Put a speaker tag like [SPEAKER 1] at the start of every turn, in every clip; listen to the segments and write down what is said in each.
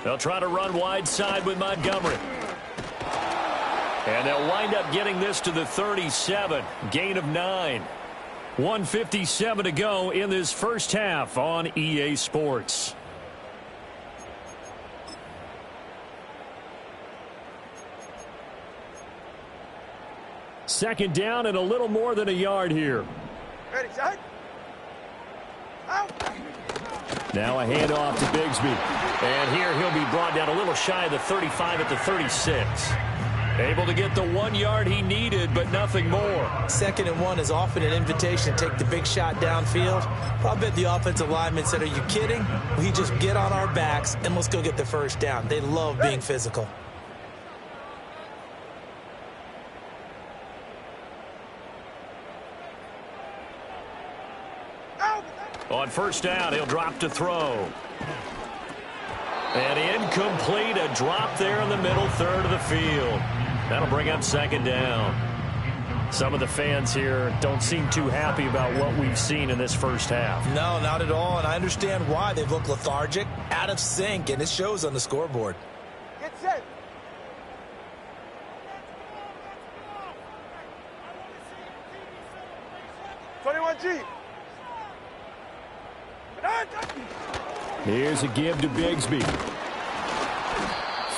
[SPEAKER 1] They'll try to run wide side with Montgomery. And they'll wind up getting this to the 37. Gain of 9. 1:57 to go in this first half on EA Sports. Second down and a little more than a yard here.
[SPEAKER 2] Ready, set. Out.
[SPEAKER 1] Now a handoff to Bigsby. And here he'll be brought down a little shy of the 35 at the 36. Able to get the 1 yard he needed, but nothing more.
[SPEAKER 3] 2nd and 1 is often an invitation to take the big shot downfield. I bet the offensive lineman said, are you kidding? We just get on our backs and let's go get the first down. They love being physical.
[SPEAKER 1] On first down, he'll drop to throw. And incomplete, a drop there in the middle third of the field. That'll bring up 2nd down. Some of the fans here don't seem too happy about what we've seen in this first half.
[SPEAKER 3] No, not at all, and I understand why. They've looked lethargic, out of sync, and it shows on the scoreboard.
[SPEAKER 2] Get set. G.
[SPEAKER 1] Here's a give to Bigsby.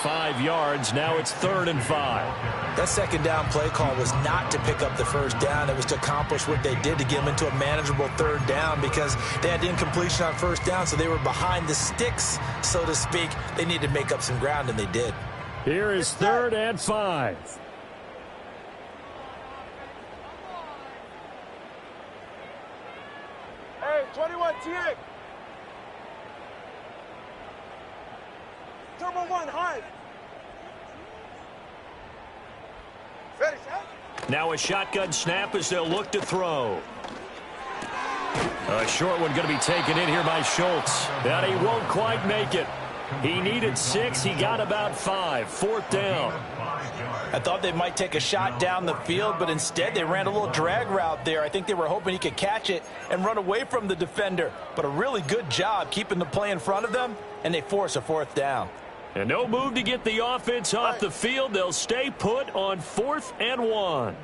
[SPEAKER 1] 5 yards. Now it's 3rd and 5.
[SPEAKER 3] That 2nd down play call was not to pick up the first down. It was to accomplish what they did to get them into a manageable 3rd down because they had incompletion on first down, so they were behind the sticks, so to speak. They needed to make up some ground, and they did.
[SPEAKER 1] Here is 3rd and 5.
[SPEAKER 2] Hey, 21 TX. Turbo 1, high. Ready, set.
[SPEAKER 1] Now a shotgun snap as they'll look to throw. A short one going to be taken in here by Schultz. And he won't quite make it. He needed 6. He got about 5. 4th down.
[SPEAKER 3] I thought they might take a shot down the field, but instead they ran a little drag route there. I think they were hoping he could catch it and run away from the defender. But a really good job keeping the play in front of them, and they force a 4th down.
[SPEAKER 1] And no move to get the offense off the field. They'll stay put on 4th and 1.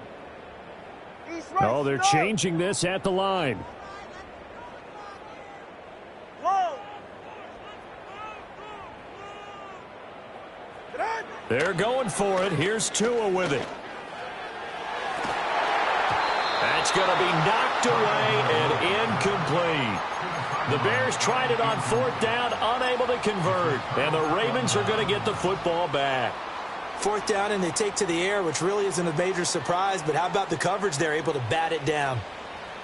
[SPEAKER 1] Oh, they're changing this at the line. They're going for it. Here's Tua with it. That's going to be knocked away and incomplete. The Bears tried it on 4th down, unable to convert. And the Ravens are going to get the football back.
[SPEAKER 3] 4th down, and they take to the air, which really isn't a major surprise. But how about the coverage there, able to bat it down?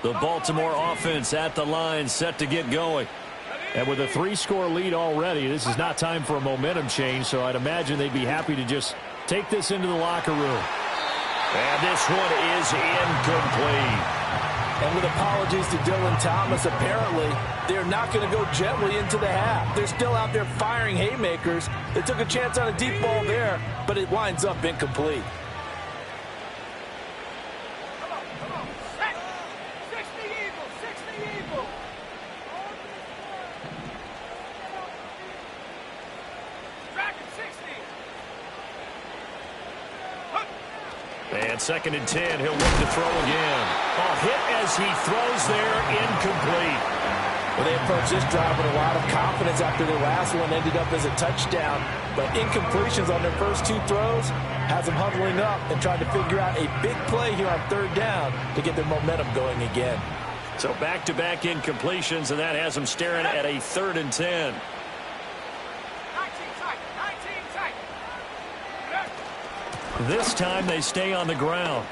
[SPEAKER 1] The Baltimore offense at the line, set to get going. And with a 3-score lead already, this is not time for a momentum change, so I'd imagine they'd be happy to just take this into the locker room. And this one is incomplete.
[SPEAKER 3] And with apologies to Dylan Thomas, apparently they're not going to go gently into the half. They're still out there firing haymakers. They took a chance on a deep ball there, but it winds up incomplete.
[SPEAKER 1] And 2nd and 10, he'll look to throw again. A hit as he throws there, incomplete.
[SPEAKER 3] Well, they approached this drive with a lot of confidence after their last one ended up as a touchdown. But incompletions on their first 2 throws has them huddling up and trying to figure out a big play here on 3rd down to get their momentum going again.
[SPEAKER 1] So back-to-back incompletions, and that has them staring at a 3rd and 10. This time they stay on the ground.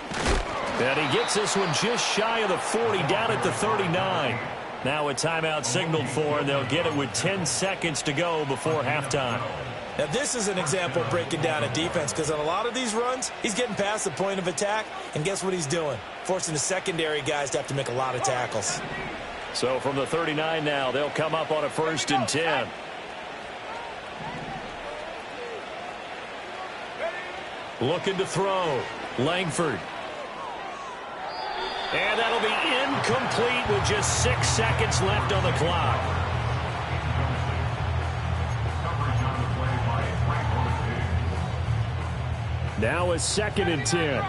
[SPEAKER 1] And he gets this one just shy of the 40, down at the 39. Now a timeout signaled for, and they'll get it with 10 seconds to go before halftime.
[SPEAKER 3] Now this is an example of breaking down a defense, because on a lot of these runs, he's getting past the point of attack, and guess what he's doing? Forcing the secondary guys to have to make a lot of tackles.
[SPEAKER 1] So from the 39 now, they'll come up on a 1st and 10. Looking to throw. Langford. And that'll be incomplete with just 6 seconds left on the clock. Now a 2nd and 10.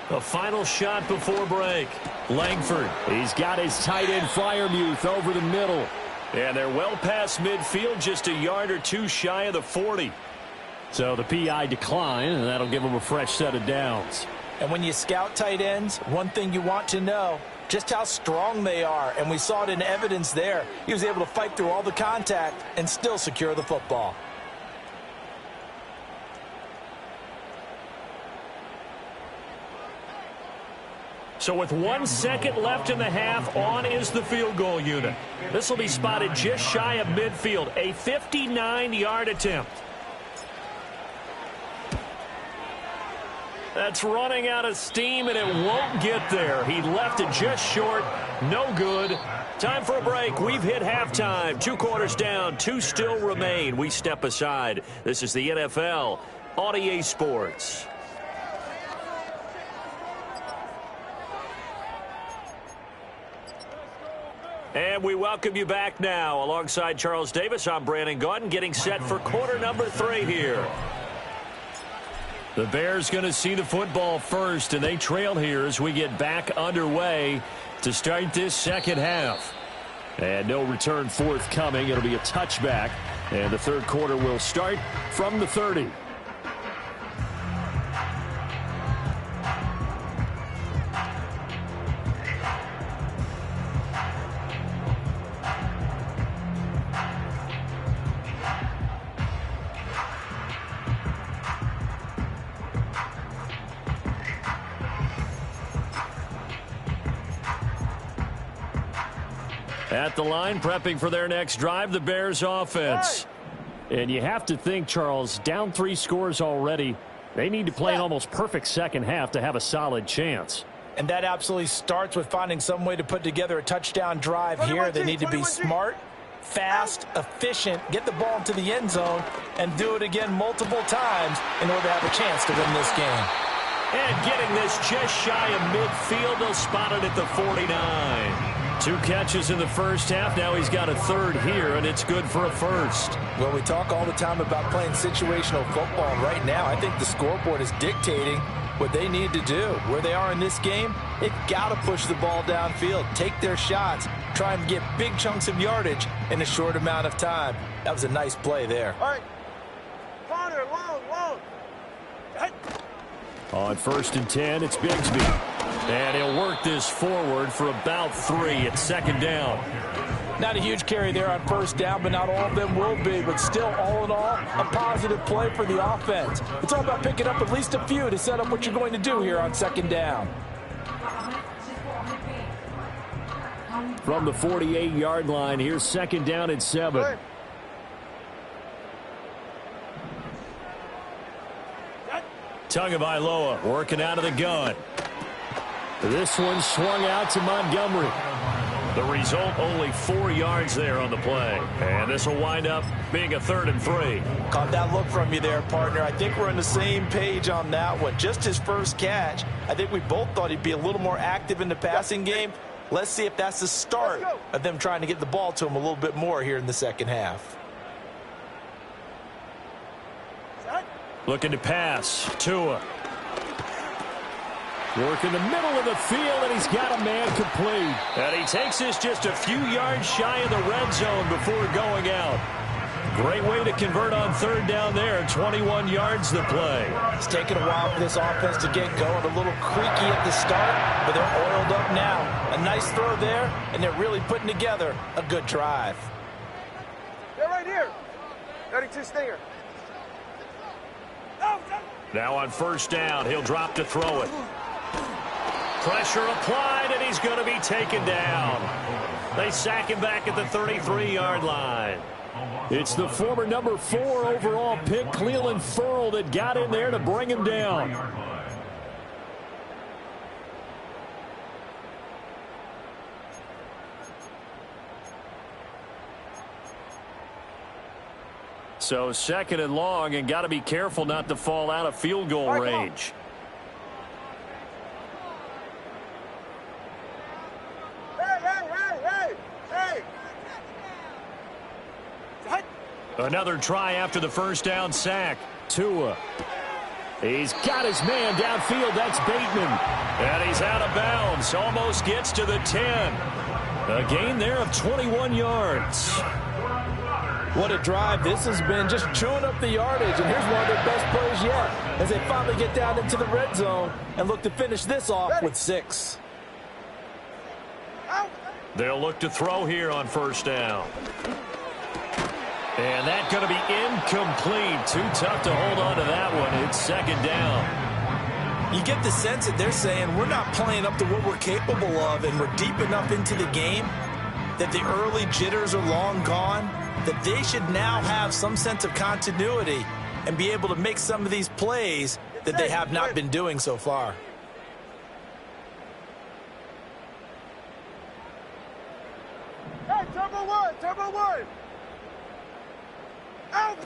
[SPEAKER 1] The final shot before break. Langford. He's got his tight end Freiermuth over the middle. And they're well past midfield, just a yard or two shy of the 40. So the PI decline, and that'll give them a fresh set of downs.
[SPEAKER 3] And when you scout tight ends, one thing you want to know, just how strong they are. And we saw it in evidence there. He was able to fight through all the contact and still secure the football.
[SPEAKER 1] So with 1 second left in the half, on is the field goal unit. This will be spotted just shy of midfield, a 59-yard attempt. That's running out of steam, and it won't get there. He left it just short. No good. Time for a break. We've hit halftime. 2 quarters down. 2 still remain. We step aside. This is the NFL on EA Sports. And we welcome you back now. Alongside Charles Davis, I'm Brandon Gaudin, getting set for quarter number 3 here. The Bears going to see the football first, and they trail here as we get back underway to start this second half. And no return forthcoming. It'll be a touchback, and the third quarter will start from the 30. At the line, prepping for their next drive, the Bears offense. And you have to think, Charles, down 3 scores already. They need to play an almost perfect second half to have a solid chance.
[SPEAKER 3] And that absolutely starts with finding some way to put together a touchdown drive here. They need to be smart, fast, efficient, get the ball into the end zone, and do it again multiple times in order to have a chance to win this game.
[SPEAKER 1] And getting this just shy of midfield, they'll spot it at the 49. 2 catches in the first half. Now he's got a 3rd here, and it's good for a first.
[SPEAKER 3] Well, we talk all the time about playing situational football. Right now, I think the scoreboard is dictating what they need to do. Where they are in this game, they've got to push the ball downfield, take their shots, try and get big chunks of yardage in a short amount of time. That was a nice play there.
[SPEAKER 2] All right. Corner, long.
[SPEAKER 1] On 1st and 10, it's Bigsby. And he'll work this forward for about 3 at 2nd down.
[SPEAKER 3] Not a huge carry there on 1st down, but not all of them will be. But still, all in all, a positive play for the offense. It's all about picking up at least a few to set up what you're going to do here on 2nd down.
[SPEAKER 1] From the 48-yard line, here's 2nd down and 7. Tagovailoa working out of the gun. This one swung out to Montgomery. The result, only 4 yards there on the play. And this will wind up being a 3rd and 3.
[SPEAKER 3] Caught that look from you there, partner. I think we're on the same page on that one. Just his first catch. I think we both thought he'd be a little more active in the passing game. Let's see if that's the start of them trying to get the ball to him a little bit more here in the second half.
[SPEAKER 1] Looking to pass. Tua. Work in the middle of the field, and he's got a man complete. And he takes this just a few yards shy of the red zone before going out. Great way to convert on 3rd down there. 21 yards to play.
[SPEAKER 3] It's taken a while for this offense to get going. A little creaky at the start, but they're oiled up now. A nice throw there, and they're really putting together a good drive.
[SPEAKER 2] They're right here. 32 Stinger.
[SPEAKER 1] Now on 1st down, he'll drop to throw it. Pressure applied, and he's going to be taken down. They sack him back at the 33-yard line. It's the former number 4 overall pick, Clelin Ferrell, that got in there to bring him down. So 2nd and long, and got to be careful not to fall out of field goal range.
[SPEAKER 2] Hey,
[SPEAKER 1] Another try after the first down sack. Tua. He's got his man downfield. That's Bateman. And he's out of bounds. Almost gets to the 10. A gain there of 21 yards.
[SPEAKER 3] What a drive this has been, just chewing up the yardage. And here's one of their best plays yet as they finally get down into the red zone and look to finish this off with 6.
[SPEAKER 1] They'll look to throw here on first down. And that's going to be incomplete. Too tough to hold on to that one. It's second down.
[SPEAKER 3] You get the sense that they're saying we're not playing up to what we're capable of, and we're deep enough into the game that the early jitters are long gone, that they should now have some sense of continuity and be able to make some of these plays that they have not been doing so far.
[SPEAKER 2] Hey, turbo one. Out.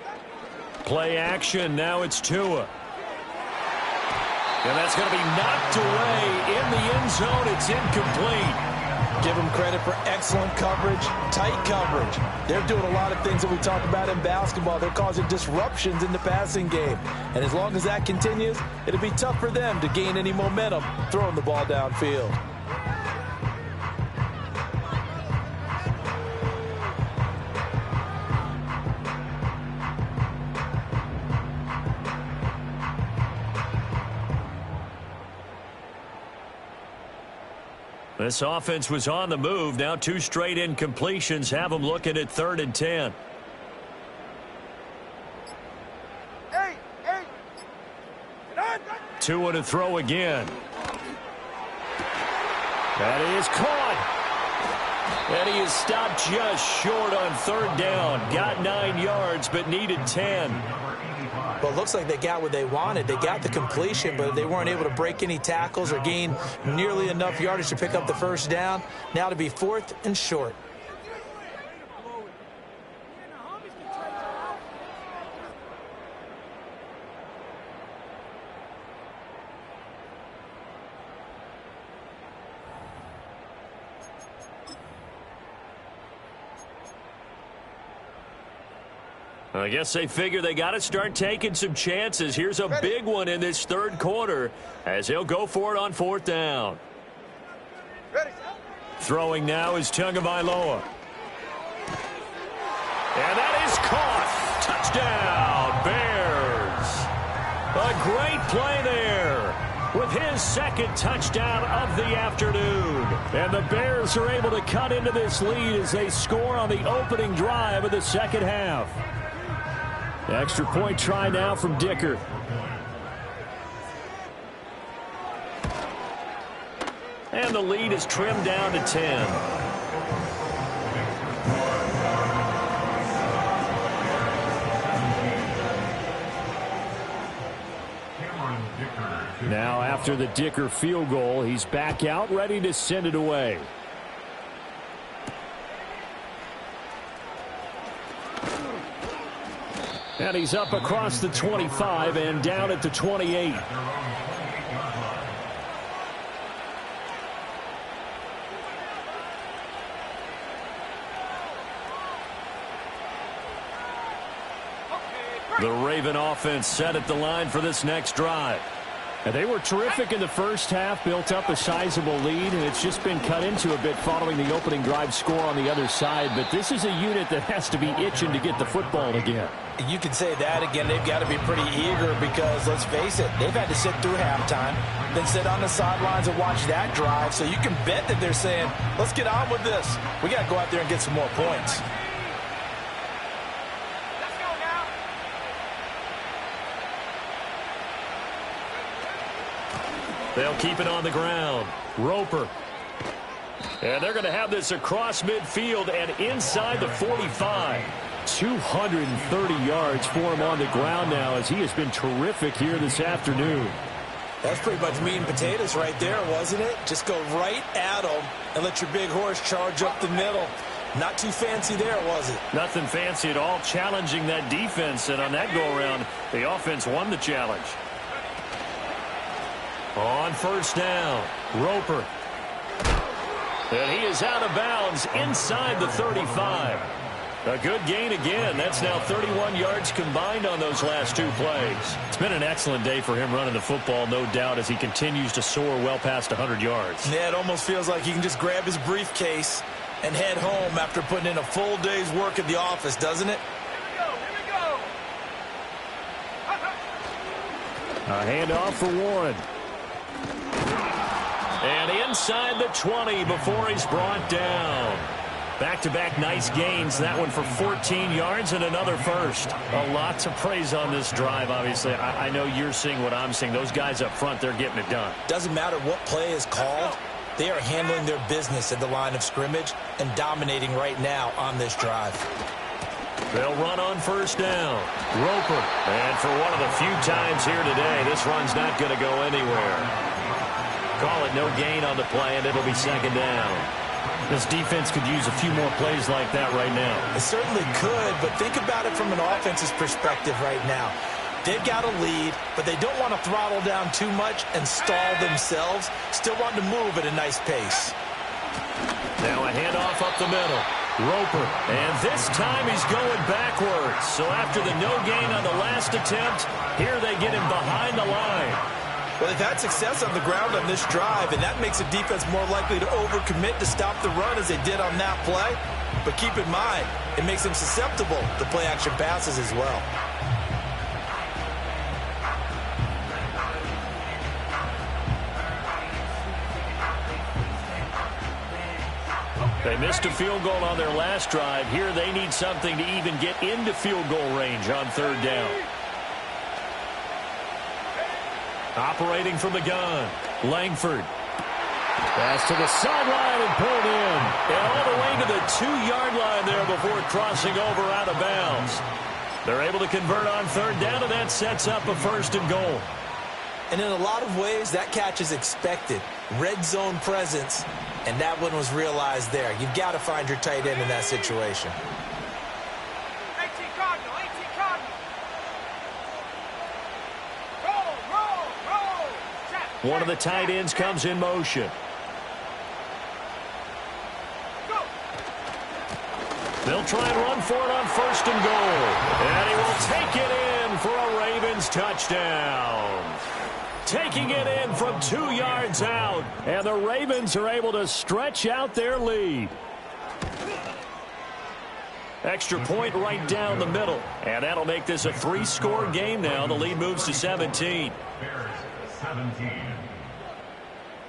[SPEAKER 1] Play action. Now it's Tua. And that's going to be knocked away in the end zone. It's incomplete.
[SPEAKER 3] Give them credit for excellent coverage, tight coverage. They're doing a lot of things that we talk about in basketball. They're causing disruptions in the passing game. And as long as that continues, it'll be tough for them to gain any momentum throwing the ball downfield.
[SPEAKER 1] This offense was on the move. Now 2 straight incompletions have them looking at 3rd and 10. Tua to throw again. That is caught. And he is stopped just short on 3rd down. Got 9 yards, but needed 10.
[SPEAKER 3] Well, it looks like they got what they wanted. They got the completion, but they weren't able to break any tackles or gain nearly enough yardage to pick up the first down. Now to be 4th and short.
[SPEAKER 1] I guess they figure they got to start taking some chances. Here's a big one in this 3rd quarter as he'll go for it on 4th down. Throwing now is Tagovailoa. And that is caught. Touchdown, Bears. A great play there with his 2nd touchdown of the afternoon. And the Bears are able to cut into this lead as they score on the opening drive of the 2nd half. Extra point try now from Dicker. And the lead is trimmed down to 10. Now after the Dicker field goal, he's back out ready to send it away. And he's up across the 25 and down at the 28. The Raven offense set at the line for this next drive. And they were terrific in the first half, built up a sizable lead, and it's just been cut into a bit following the opening drive score on the other side. But this is a unit that has to be itching to get the football again.
[SPEAKER 3] You can say that again. They've got to be pretty eager because, let's face it, they've had to sit through halftime, then sit on the sidelines and watch that drive. So you can bet that they're saying, let's get on with this. We got to go out there and get some more points.
[SPEAKER 1] They'll keep it on the ground. Roper. And they're going to have this across midfield and inside the 45. 230 yards for him on the ground now as he has been terrific here this afternoon.
[SPEAKER 3] That's pretty much meat and potatoes right there, wasn't it? Just go right at him and let your big horse charge up the middle. Not too fancy there, was it?
[SPEAKER 1] Nothing fancy at all, challenging that defense. And on that go-around, the offense won the challenge. On first down, Roper. And he is out of bounds inside the 35. A good gain again. That's now 31 yards combined on those last 2 plays. It's been an excellent day for him running the football, no doubt, as he continues to soar well past 100 yards.
[SPEAKER 3] Yeah, it almost feels like he can just grab his briefcase and head home after putting in a full day's work at the office, doesn't it?
[SPEAKER 1] A handoff for Warren. And inside the 20 before he's brought down. Back-to-back nice gains. That one for 14 yards and another first. A lot to praise on this drive, obviously. I know you're seeing what I'm seeing. Those guys up front, they're getting it done.
[SPEAKER 3] Doesn't matter what play is called. They are handling their business at the line of scrimmage and dominating right now on this drive.
[SPEAKER 1] They'll run on first down. Roper. And for one of the few times here today, this run's not going to go anywhere. Call it no gain on the play, and it'll be second down. This defense could use a few more plays like that right now.
[SPEAKER 3] It certainly could, but think about it from an offense's perspective right now. They've got a lead, but they don't want to throttle down too much and stall themselves. Still want to move at a nice pace.
[SPEAKER 1] Now a handoff up the middle. Roper. And this time he's going backwards. So after the no gain on the last attempt, here they get him behind the line.
[SPEAKER 3] Well, they've had success on the ground on this drive, and that makes the defense more likely to overcommit to stop the run as they did on that play. But keep in mind, it makes them susceptible to play-action passes as well.
[SPEAKER 1] They missed a field goal on their last drive. Here they need something to even get into field goal range on third down. Operating from the gun, Langford. Pass to the sideline and pulled in. And all the way to the 2-yard line there before crossing over out of bounds. They're able to convert on third down, and that sets up a first and goal.
[SPEAKER 3] And in a lot of ways, that catch is expected. Red zone presence, and that one was realized there. You've got to find your tight end in that situation.
[SPEAKER 1] One of the tight ends comes in motion. They'll try and run for it on first and goal. And he will take it in for a Ravens touchdown. Taking it in from 2 yards out. And the Ravens are able to stretch out their lead. Extra point right down the middle. And that'll make this a 3-score game now. The lead moves to 17.
[SPEAKER 4] 17.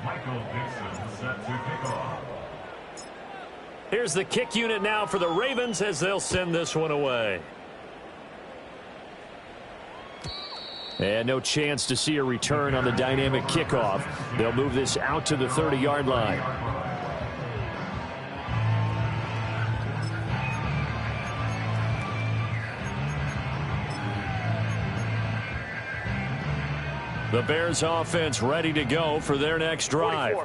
[SPEAKER 4] Michael Dixon set to kick off.
[SPEAKER 1] Here's the kick unit now for the Ravens as they'll send this one away. And no chance to see a return on the dynamic kickoff. They'll move this out to the 30-yard line. The Bears offense ready to go for their next drive.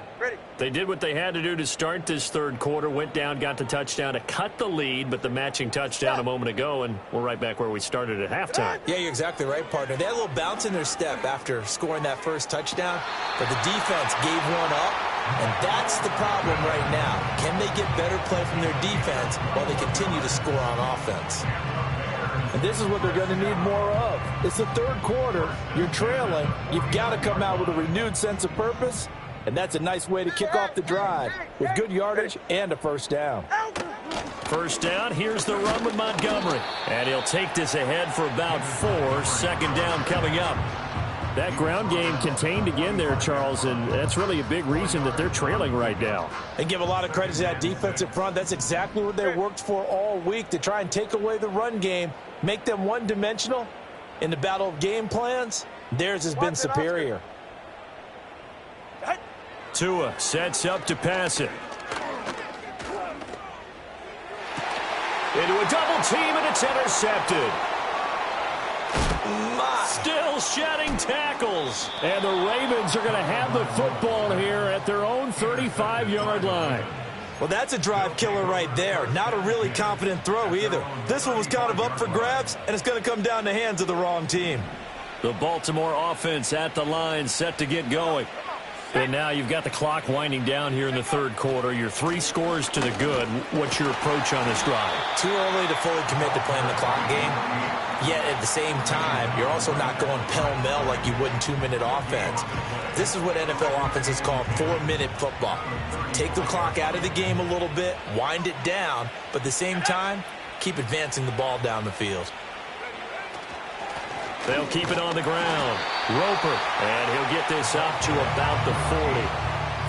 [SPEAKER 1] They did what they had to do to start this third quarter, went down, got the touchdown to cut the lead, but the matching touchdown a moment ago, and we're right back where we started at halftime.
[SPEAKER 3] Yeah, you're exactly right, partner. They had a little bounce in their step after scoring that first touchdown, but the defense gave one up, and that's the problem right now. Can they get better play from their defense while they continue to score on offense? And this is what they're going to need more of. It's the third quarter. You're trailing. You've got to come out with a renewed sense of purpose, and that's a nice way to kick off the drive with good yardage and a first down.
[SPEAKER 1] First down, here's the run with Montgomery. And he'll take this ahead for about 4. Second down coming up. That ground game contained again there, Charles, and that's really a big reason that they're trailing right now.
[SPEAKER 3] They give a lot of credit to that defensive front. That's exactly what they worked for all week, to try and take away the run game, make them one-dimensional. In the battle of game plans, theirs has been superior.
[SPEAKER 1] Tua sets up to pass it. Into a double team, and it's intercepted. Still shedding tackles. And the Ravens are going to have the football here at their own 35-yard line.
[SPEAKER 3] Well, that's a drive killer right there. Not a really confident throw either. This one was kind of up for grabs, and it's going to come down the hands of the wrong team.
[SPEAKER 1] The Baltimore offense at the line, set to get going. And now you've got the clock winding down here in the third quarter. You're 3 scores to the good. What's your approach on this drive?
[SPEAKER 3] Too early to fully commit to playing the clock game. Yet at the same time, you're also not going pell-mell like you would in 2-minute offense. This is what NFL offenses call 4-minute football. Take the clock out of the game a little bit, wind it down, but at the same time, keep advancing the ball down the field.
[SPEAKER 1] They'll keep it on the ground. Roper, and he'll get this up to about the 40.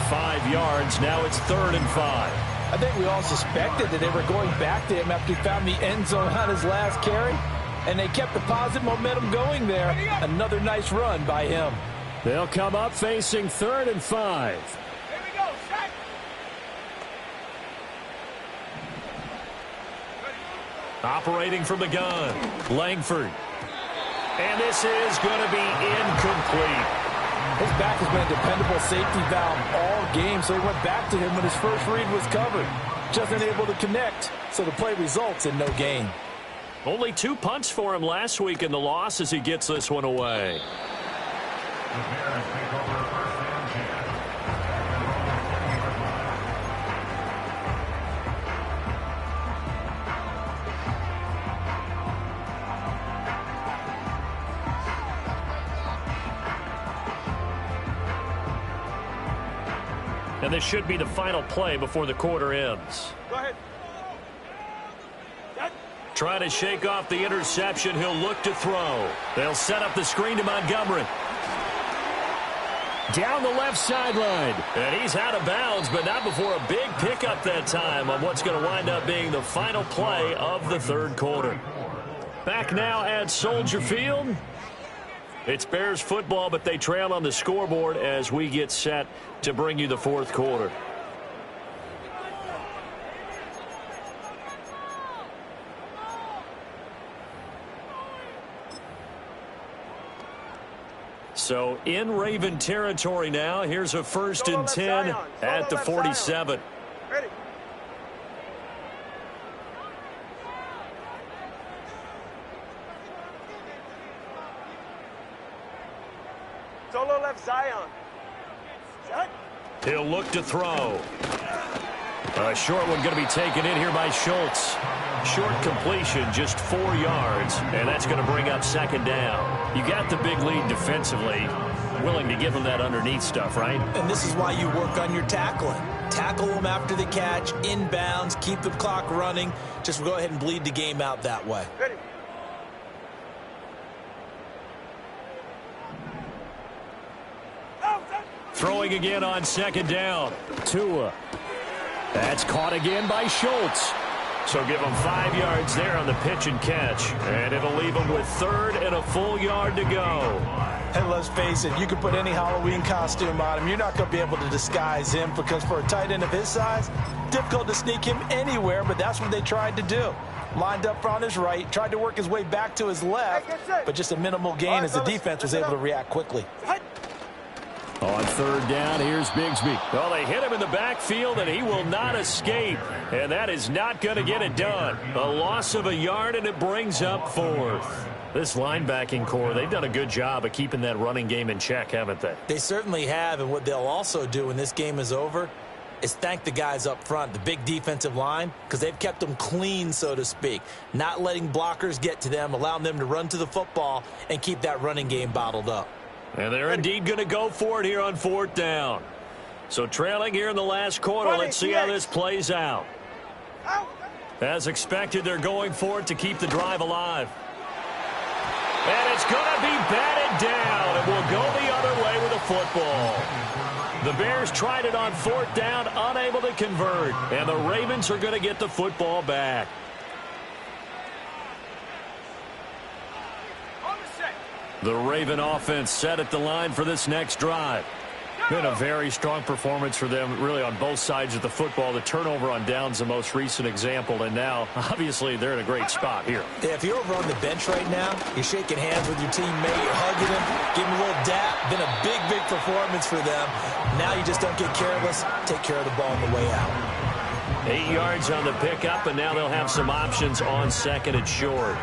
[SPEAKER 1] 5 yards, now it's 3rd and 5.
[SPEAKER 3] I think we all suspected that they were going back to him after he found the end zone on his last carry, and they kept the positive momentum going there. Another nice run by him.
[SPEAKER 1] They'll come up facing 3rd and 5.
[SPEAKER 2] Here we go, set.
[SPEAKER 1] Operating from the gun, Langford. And this is going to be incomplete.
[SPEAKER 3] His back has been a dependable safety valve all game, so he went back to him when his first read was covered. Just unable to connect, so the play results in no gain.
[SPEAKER 1] Only 2 punts for him last week in the loss as he gets this one away.
[SPEAKER 4] The Bears take over 1st and 10.
[SPEAKER 1] And this should be the final play before the quarter ends.
[SPEAKER 2] Go ahead.
[SPEAKER 1] Trying to shake off the interception. He'll look to throw. They'll set up the screen to Montgomery. Down the left sideline. And he's out of bounds, but not before a big pickup that time on what's going to wind up being the final play of the third quarter. Back now at Soldier Field. It's Bears football, but they trail on the scoreboard as we get set to bring you the fourth quarter. So in Raven territory now. Here's a 1st and 10 at the 47.
[SPEAKER 2] Ready. Solo left Zion. Set.
[SPEAKER 1] He'll look to throw. A short one going to be taken in here by Schultz. Short completion, just 4 yards, and that's going to bring up 2nd down. You got the big lead defensively, willing to give them that underneath stuff, right?
[SPEAKER 3] And this is why you work on your tackling. Tackle them after the catch, inbounds, keep the clock running. Just go ahead and bleed the game out that way.
[SPEAKER 2] Ready.
[SPEAKER 1] Throwing again on 2nd down. Tua. That's caught again by Schultz. So give him 5 yards there on the pitch and catch. And it'll leave him with 3rd and a full yard to go.
[SPEAKER 3] And let's face it, you can put any Halloween costume on him. You're not going to be able to disguise him because for a tight end of his size, difficult to sneak him anywhere, but that's what they tried to do. Lined up on his right, tried to work his way back to his left, but just a minimal gain as the defense was able to react quickly.
[SPEAKER 1] On 3rd down, here's Bigsby. Well, they hit him in the backfield, and he will not escape. And that is not going to get it done. A loss of a yard, and it brings up 4th. This linebacking core, they've done a good job of keeping that running game in check, haven't they?
[SPEAKER 3] They certainly have, and what they'll also do when this game is over is thank the guys up front, the big defensive line, because they've kept them clean, so to speak. Not letting blockers get to them, allowing them to run to the football and keep that running game bottled up.
[SPEAKER 1] And they're indeed going to go for it here on 4th down. So trailing here in the last quarter. Let's see how this plays out. As expected, they're going for it to keep the drive alive. And it's going to be batted down, and we'll go the other way with the football. The Bears tried it on 4th down, unable to convert. And the Ravens are going to get the football back. The Raven offense set at the line for this next drive. Been a very strong performance for them, really, on both sides of the football. The turnover on downs, the most recent example, and now, obviously, they're in a great spot here.
[SPEAKER 3] Yeah, if you're over on the bench right now, you're shaking hands with your teammate, you're hugging him, giving him a little dap. Been a big, big performance for them. Now you just don't get careless. Take care of the ball on the way out.
[SPEAKER 1] 8 yards on the pickup, and now they'll have some options on 2nd and short.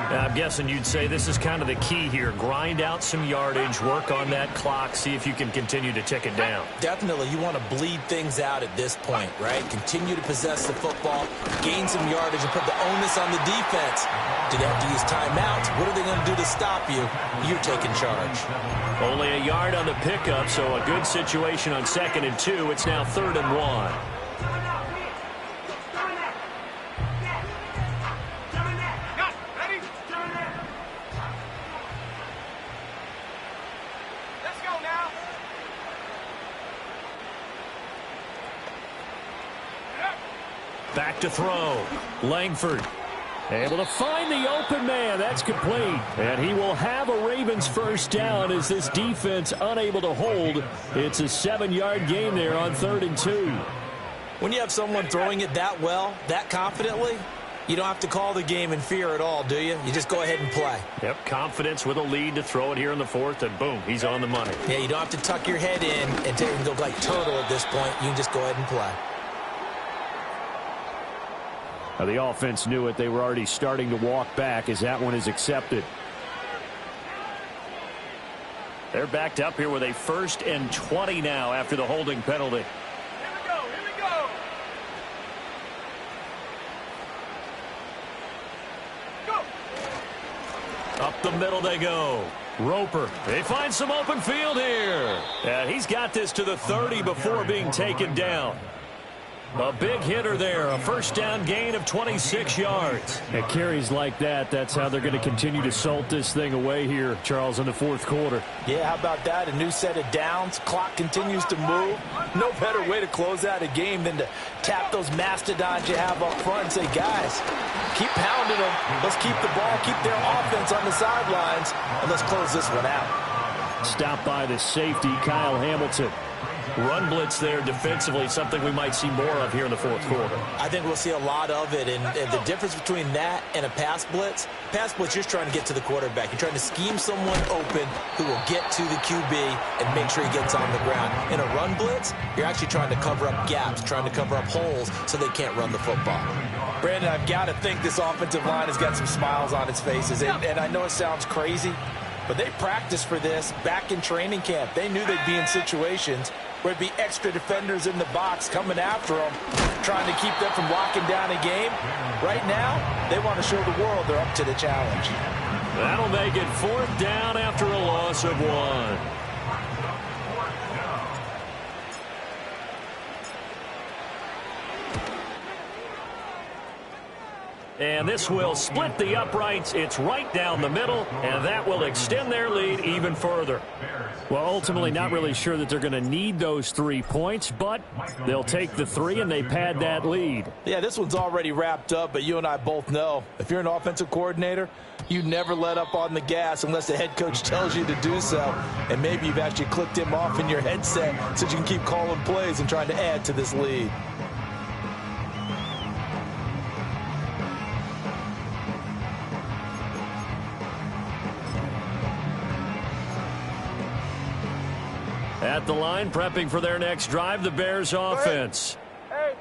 [SPEAKER 1] I'm guessing you'd say this is kind of the key here. Grind out some yardage, work on that clock, see if you can continue to tick it down.
[SPEAKER 3] Definitely, you want to bleed things out at this point, right? Continue to possess the football, gain some yardage, and put the onus on the defense. Do they have to use timeouts? What are they going to do to stop you? You're taking charge.
[SPEAKER 1] Only a yard on the pickup, so a good situation on 2nd and 2. It's now 3rd and 1. Back to throw. Langford able to find the open man. That's complete. And he will have a Ravens first down as this defense unable to hold. It's a 7-yard gain there on 3rd and 2.
[SPEAKER 3] When you have someone throwing it that well, that confidently, you don't have to call the game in fear at all, do you? You just go ahead and play.
[SPEAKER 1] Yep, confidence with a lead to throw it here in the 4th, and boom, he's on the money.
[SPEAKER 3] Yeah, you don't have to tuck your head in and go like turtle at this point. You can just go ahead and play.
[SPEAKER 1] Now, the offense knew it. They were already starting to walk back as that one is accepted. They're backed up here with a 1st and 20 now after the holding penalty.
[SPEAKER 2] Here we go, here we go. Go.
[SPEAKER 1] Up the middle they go. Roper. They find some open field here. And he's got this to the 30 before being taken down. A big hitter there, a first down gain of 26 yards. At carries like that, that's how they're going to continue to salt this thing away here, Charles, in the 4th quarter.
[SPEAKER 3] Yeah, how about that? A new set of downs. Clock continues to move. No better way to close out a game than to tap those mastodons you have up front and say, guys, keep pounding them. Let's keep the ball, keep their offense on the sidelines, and let's close this one out.
[SPEAKER 1] Stopped by the safety, Kyle Hamilton. Run blitz there defensively, something we might see more of here in the 4th quarter.
[SPEAKER 3] I think we'll see a lot of it, and the difference between that and a pass blitz, you're just trying to get to the quarterback. You're trying to scheme someone open who will get to the QB and make sure he gets on the ground. In a run blitz, you're actually trying to cover up gaps, trying to cover up holes so they can't run the football. Brandon, I've got to think this offensive line has got some smiles on its faces, and I know it sounds crazy, but they practiced for this back in training camp. They knew they'd be in situations where it'd be extra defenders in the box coming after them, trying to keep them from locking down a game. Right now, they want to show the world they're up to the challenge.
[SPEAKER 1] That'll make it 4th down after a loss of 1. And this will split the uprights. It's right down the middle, and that will extend their lead even further. Well, ultimately not really sure that they're going to need those 3 points, but they'll take the 3 and they pad that lead.
[SPEAKER 3] Yeah, this one's already wrapped up, but you and I both know if you're an offensive coordinator, you never let up on the gas unless the head coach tells you to do so. And maybe you've actually clicked him off in your headset so you can keep calling plays and trying to add to this lead.
[SPEAKER 1] At the line, prepping for their next drive, the Bears offense.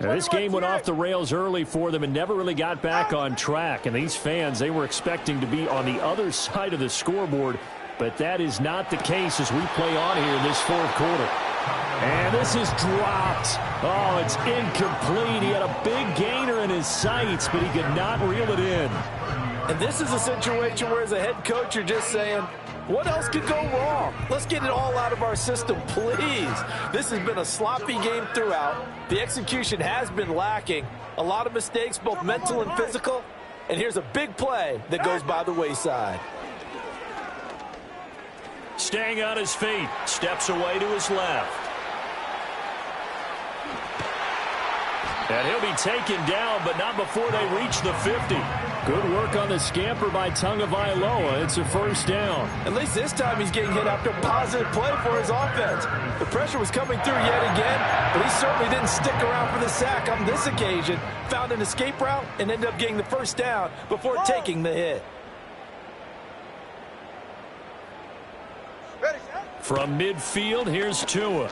[SPEAKER 1] Now, this game went off the rails early for them and never really got back on track. And these fans, they were expecting to be on the other side of the scoreboard, but that is not the case as we play on here in this 4th quarter. And this is dropped. Oh, it's incomplete. He had a big gainer in his sights, but he could not reel it in.
[SPEAKER 3] And this is a situation where as a head coach, you're just saying, what else could go wrong? Let's get it all out of our system, please. This has been a sloppy game throughout. The execution has been lacking. A lot of mistakes, both mental and physical. And here's a big play that goes by the wayside.
[SPEAKER 1] Staying on his feet, steps away to his left. And he'll be taken down, but not before they reach the 50. Good work on the scamper by Tagovailoa. It's a first down.
[SPEAKER 3] At least this time he's getting hit after a positive play for his offense. The pressure was coming through yet again, but he certainly didn't stick around for the sack on this occasion. Found an escape route and ended up getting the first down before taking the hit.
[SPEAKER 1] From midfield, here's Tua.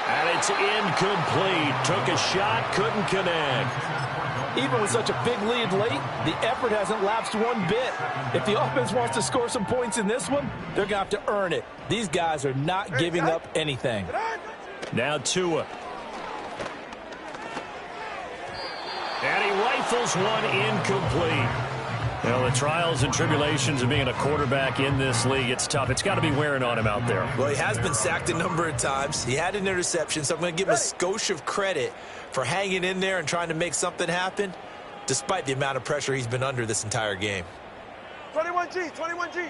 [SPEAKER 1] And it's incomplete. Took a shot, couldn't connect.
[SPEAKER 3] Even with such a big lead late, the effort hasn't lapsed one bit. If the offense wants to score some points in this one, they're going to have to earn it. These guys are not giving up anything.
[SPEAKER 1] Now Tua. And he rifles one incomplete. Well, the trials and tribulations of being a quarterback in this league, it's tough. It's got to be wearing on him out there.
[SPEAKER 3] Well, he has been sacked a number of times. He had an interception, so I'm going to give him a skosh of credit for hanging in there and trying to make something happen, despite the amount of pressure he's been under this entire game.
[SPEAKER 2] 21G, 21G.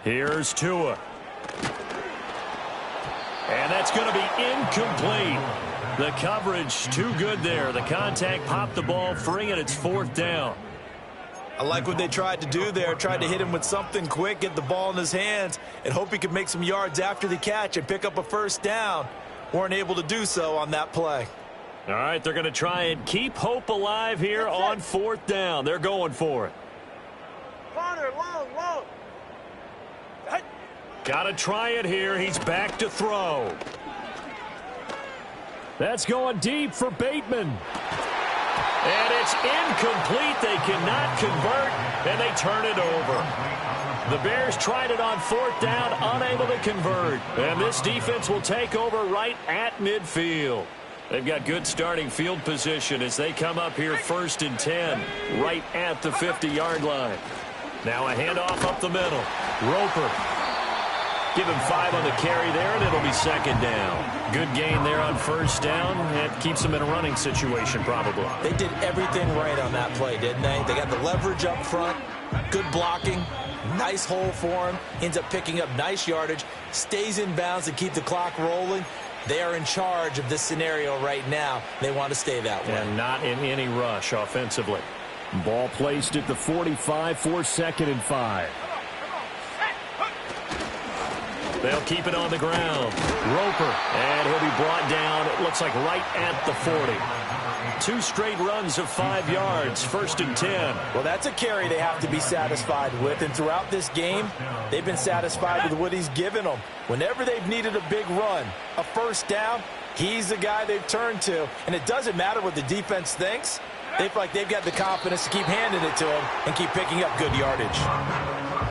[SPEAKER 1] Here's Tua. And that's going to be incomplete. The coverage too good there. The contact popped the ball free, and it's 4th down.
[SPEAKER 3] I like what they tried to do there. Tried to hit him with something quick, get the ball in his hands, and hope he could make some yards after the catch and pick up a first down. Weren't able to do so on that play.
[SPEAKER 1] All right, they're going to try and keep hope alive here on 4th down. They're going for it.
[SPEAKER 2] Corner, long.
[SPEAKER 1] Got to try it here. He's back to throw. That's going deep for Bateman. And it's incomplete. They cannot convert, and they turn it over. The Bears tried it on 4th down, unable to convert. And this defense will take over right at midfield. They've got good starting field position as they come up here 1st and 10, right at the 50-yard line. Now a handoff up the middle. Roper. Give him 5 on the carry there, and it'll be 2nd down. Good gain there on 1st down. It keeps them in a running situation, probably.
[SPEAKER 3] They did everything right on that play, didn't they? They got the leverage up front, good blocking, nice hole for him, ends up picking up nice yardage, stays in bounds to keep the clock rolling. They are in charge of this scenario right now. They want to stay that way.
[SPEAKER 1] And not in any rush offensively. Ball placed at the 45 for 2nd and 5. They'll keep it on the ground. Roper, and he'll be brought down, it looks like right at the 40. 2 straight runs of 5 yards, 1st and 10.
[SPEAKER 3] Well, that's a carry they have to be satisfied with, and throughout this game, they've been satisfied with what he's given them. Whenever they've needed a big run, a 1st down, he's the guy they've turned to, and it doesn't matter what the defense thinks. They feel like they've got the confidence to keep handing it to him and keep picking up good yardage.